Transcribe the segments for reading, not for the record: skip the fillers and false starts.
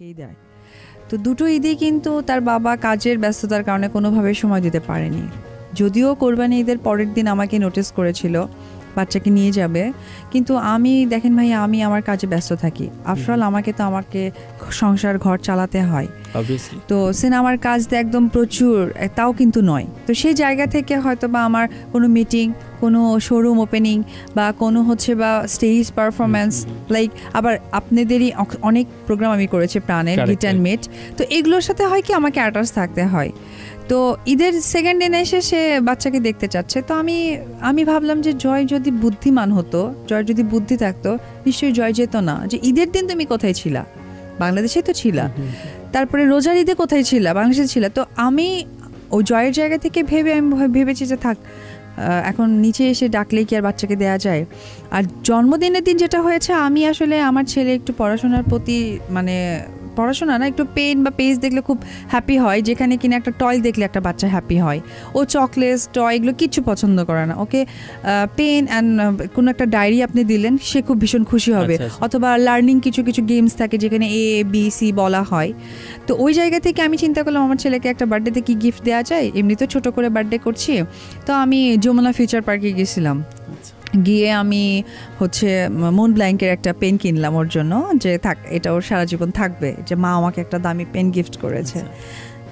আমাকেই দেয়। তো দুটো ঈদই কিন্তু তার বাবা কাজের ব্যস্ততার কারণে কোনোভাবে সময় দিতে পারেনি। যদিও কোরবানি ঈদের পরের দিন আমাকে নোটিস করেছিল বাচ্চাকে নিয়ে যাবে, কিন্তু আমি দেখেন ভাই আমি আমার কাজে ব্যস্ত থাকি। আফটার অল আমাকে সংসার ঘর চালাতে হয়। তো সিনেমার কাজ তো একদম প্রচুর তাও কিন্তু নয়। তো সেই জায়গা থেকে হয়তো বা আমার কোনো মিটিং, কোনো শোরুম ওপেনিং বা কোনো বা স্টেজ পারফরমেন্স, লাইক আবার আপনাদেরই অনেক প্রোগ্রাম আমি করেছি প্রাণের গিট অ্যান্ড মেট, তো এগুলোর সাথে হয় কি আমাকে অ্যাটাচ থাকতে হয়। তো ঈদের সেকেন্ড দিনে এসে সে বাচ্চাকে দেখতে চাচ্ছে। তো আমি ভাবলাম যে জয় যদি বুদ্ধিমান হতো, জয় যদি বুদ্ধি থাকতো, নিশ্চয়ই জয় যেত না যে ঈদের দিন তুমি কোথায় ছিলা, বাংলাদেশে তো ছিলা, তারপরে রোজার ঈদে কোথায় ছিলা, বাংলাদেশে ছিলা। তো আমি ওই জয়ের জায়গা থেকে আমি ভেবেছি যে থাক এখন নিচে এসে ডাকলেই কি আর বাচ্চাকে দেওয়া যায়। আর জন্মদিনের দিন যেটা হয়েছে, আমি আসলে আমার ছেলে একটু পড়াশোনার প্রতি পড়াশোনা না, একটু পেন বা পেজ দেখলে খুব হ্যাপি হয়, যেখানে কিনা একটা টয় দেখলে একটা বাচ্চা হ্যাপি হয়। ও চকলেটস টয় এগুলো কিচ্ছু পছন্দ করে না। ওকে পেন অ্যান্ড কোনো একটা ডায়েরি আপনি দিলেন, সে খুব ভীষণ খুশি হবে। অথবা লার্নিং কিছু গেমস থাকে যেখানে ABC বলা হয়। তো ওই জায়গা থেকে আমি চিন্তা করলাম আমার ছেলেকে একটা বার্থডেতে কি গিফট দেওয়া যায়, এমনি তো ছোটো করে বার্থডে করছি। তো আমি যমুনা ফিউচার পার্কে গেছিলাম, গিয়ে আমি মুন ব্ল্যাঙ্কের একটা পেন কিনলাম ওর জন্য, যে থাক এটা ওর সারা জীবন থাকবে, যে মা আমাকে একটা দামি পেন গিফট করেছে।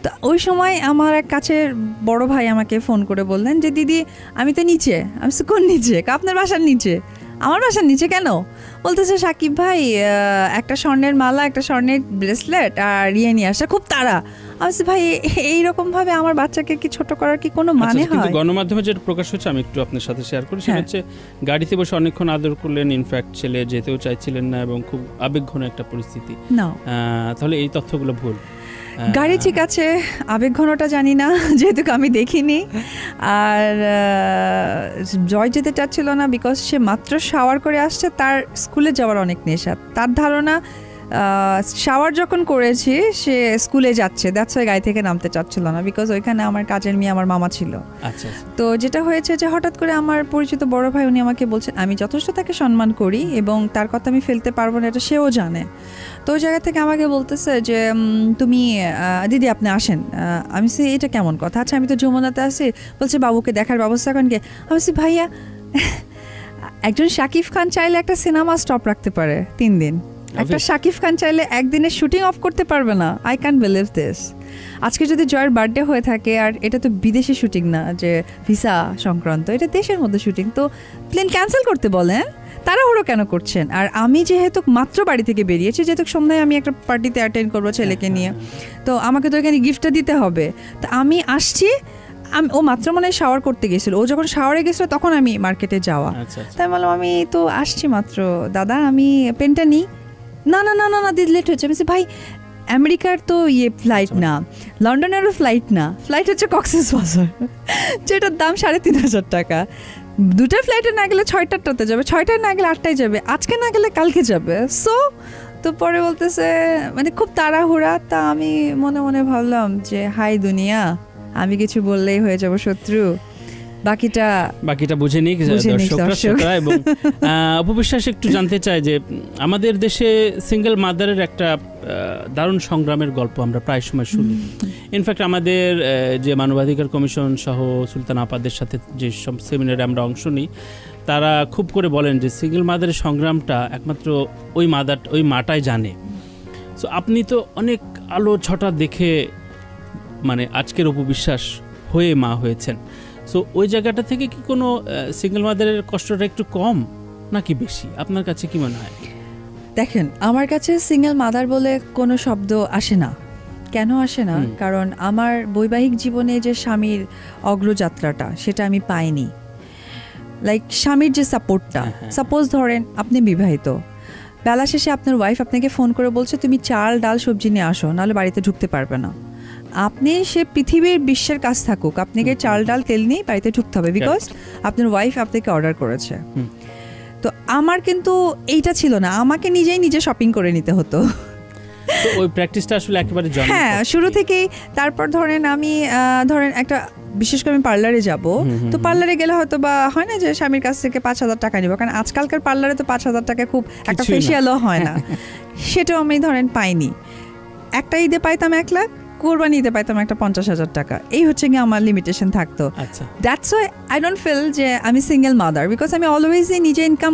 তো ওই সময় আমার এক কাছের বড় ভাই আমাকে ফোন করে বললেন যে দিদি আমি তো নিচে। আমি কোন নিচে? আপনার বাসার নিচে। আমার বাসার নিচে কেন? বলতেছে সাকিব ভাই একটা স্বর্ণের মালা, একটা স্বর্ণের ব্রেসলেট আর নিয়ে আসা, খুব তাড়া। আমি ভাই এইরকমভাবে আমার বাচ্চাকে কি ছোট করার কি কোনো মানে হয়? গণমাধ্যমে যেটা প্রকাশ হচ্ছে আমি একটু আপনার সাথে শেয়ার করি, সেটা হচ্ছে গাড়িতে বসে অনেকক্ষণ আদর করলেন, ইনফ্যাক্ট ছেলে যেতেও চাইছিলেন না এবং খুব আবেগঘন একটা পরিস্থিতি। তাহলে এই তথ্যগুলো ভুল। গাড়ি ঠিক আছে, আবেগ ঘনটা জানি না, যেহেতু আমি দেখিনি। আর জয় যেতে চাচ্ছিল না বিকজ সে মাত্র শাওয়ার করে আসছে, তার স্কুলে যাওয়ার অনেক নেশা। তার ধারণা শাওয়ার যখন করেছি সে স্কুলে যাচ্ছে, দ্যাটস ওয়াই গাড়ি থেকে নামতে চাচ্ছিল না, বিকজ ওইখানে আমার কাজের মেয়ে আমার মামা ছিল। তো যেটা হয়েছে যে হঠাৎ করে আমার পরিচিত বড় ভাই উনি আমাকে বলছেন, আমি যথেষ্ট তাকে সম্মান করি এবং তার কথা আমি ফেলতে পারবো না, এটা সেও জানে। তো ওই জায়গা থেকে আমাকে বলতেছে যে তুমি দিদি আপনি আসেন। আমি সে এটা কেমন কথা? আচ্ছা আমি তো যমুনাতে আছি। বলছে বাবুকে দেখার ব্যবস্থা করেন কে? আমি বলছি ভাইয়া একজন শাকিব খান চাইলে একটা সিনেমা স্টপ রাখতে পারে 3 দিন, একটা শাকিব খান চাইলে একদিনের শুটিং অফ করতে পারবে না। I can believe this. আজকে যদি জয়ের বার্থডে হয়ে থাকে, আর এটা তো বিদেশি শুটিং না যে ভিসা সংক্রান্ত, এটা দেশের মধ্যে শুটিং, তো প্লেন ক্যান্সেল করতে বলেন, তাড়াহুড়ো কেন করছেন? আর আমি যেহেতু মাত্র বাড়ি থেকে বেরিয়েছি, যেহেতু সন্ধ্যায় আমি একটা পার্টিতে অ্যাটেন্ড করবো ছেলেকে নিয়ে, তো আমাকে তো এখানে গিফটটা দিতে হবে। তো আমি আসছি, ও মাত্র মনে হয় শাওয়ার করতে গেছিলো, ও যখন শাওয়ারে গেছিলো তখন আমি মার্কেটে যাওয়া। তাই বললাম আমি তো আসছি মাত্র, দাদা আমি পেনটা নিই। না না না না না দিদি লেট হচ্ছে। আমি ভাই আমেরিকার তো ফ্লাইট না, লন্ডনেরও ফ্লাইট না, ফ্লাইট হচ্ছে কক্সবাজার, যেটার দাম 3,500 টাকা। 2টা ফ্লাইটে না গেলে 6টাতে যাবে, 6টায় না গেলে 8টায় যাবে, আজকে না গেলে কালকে যাবে। তো পরে বলতেছে খুব তাড়াহুড়া। তা আমি মনে মনে ভাবলাম যে হাই দুনিয়া, আমি কিছু বললেই হয়ে যাব শত্রু, বাকিটা বুঝে নিক দর্শকরা। এবং অপবিশ্বাস একটু জানতে চাই যে আমাদের দেশে সিঙ্গেল মাদারের একটা দারুণ সংগ্রামের গল্প আমরা প্রায় সময় শুনি। ইনফ্যাক্ট আমাদের যে মানবাধিকার কমিশন সহ সুলতান আপাদের সাথে যে সব সেমিনারে আমরা অংশ নিই, তারা খুব করে বলেন যে সিঙ্গেল মাদারের সংগ্রামটা একমাত্র ওই মাটাই জানে। সো আপনি তো অনেক আলো ছটা দেখে আজকের অপবিশ্বাস হয়ে মা হয়েছেন। সো ওই জায়গাটা থেকে কি কোনো সিঙ্গেল মাদারের কষ্টটা একটু কম নাকি বেশি, আপনার কাছে কি মনে হয়? দেখেন আমার কাছে সিঙ্গেল মাদার বলে কোনো শব্দ আসে না। কেন আসে না? কারণ আমার বৈবাহিক জীবনে যে স্বামীর অগ্রযাত্রাটা সেটা আমি পাইনি। লাইক স্বামীর যে সাপোর্টটা, সাপোজ ধরেন আপনি বিবাহিত, বেলা শেষে আপনার ওয়াইফ আপনাকে ফোন করে বলছে তুমি চাল ডাল সবজি নিয়ে আসো, নাহলে বাড়িতে ঢুকতে পারবে না। আপনি সে পৃথিবীর বিশ্বের কাজ থাকুক, আপনাকে চাল ডাল তেল নিয়ে বাড়িতে ঢুকতে হবে, বিকজ আপনার ওয়াইফ আপনাকে অর্ডার করেছে। তো আমার কিন্তু এইটা ছিল না, আমাকে নিজে শপিং করে নিতে হতো। ওই প্র্যাকটিসটা আসলে একেবারে শুরু থেকেই। তারপর ধরেন আমি একটা বিশেষ করে আমি পার্লারে যাব, তো পার্লারে গেলে হয়তো বা হয় না যে স্বামীর কাছ থেকে 5,000 টাকা নিব, কারণ আজকালকার পার্লারে তো 5,000 টাকা খুব একটা ফেসিয়ালও হয় না, সেটাও আমি পাইনি। একটা ঈদে পাইতাম 1 লাখ, কোরবানি ঈদে পাইতাম একটা 50,000 টাকা, এই হচ্ছে গিয়ে আমার লিমিটেশন থাকতো। আচ্ছা, that's why I don't feel যে আমি সিঙ্গেল মাদার, বিকজ আমি অলওয়েজই নিজে ইনকাম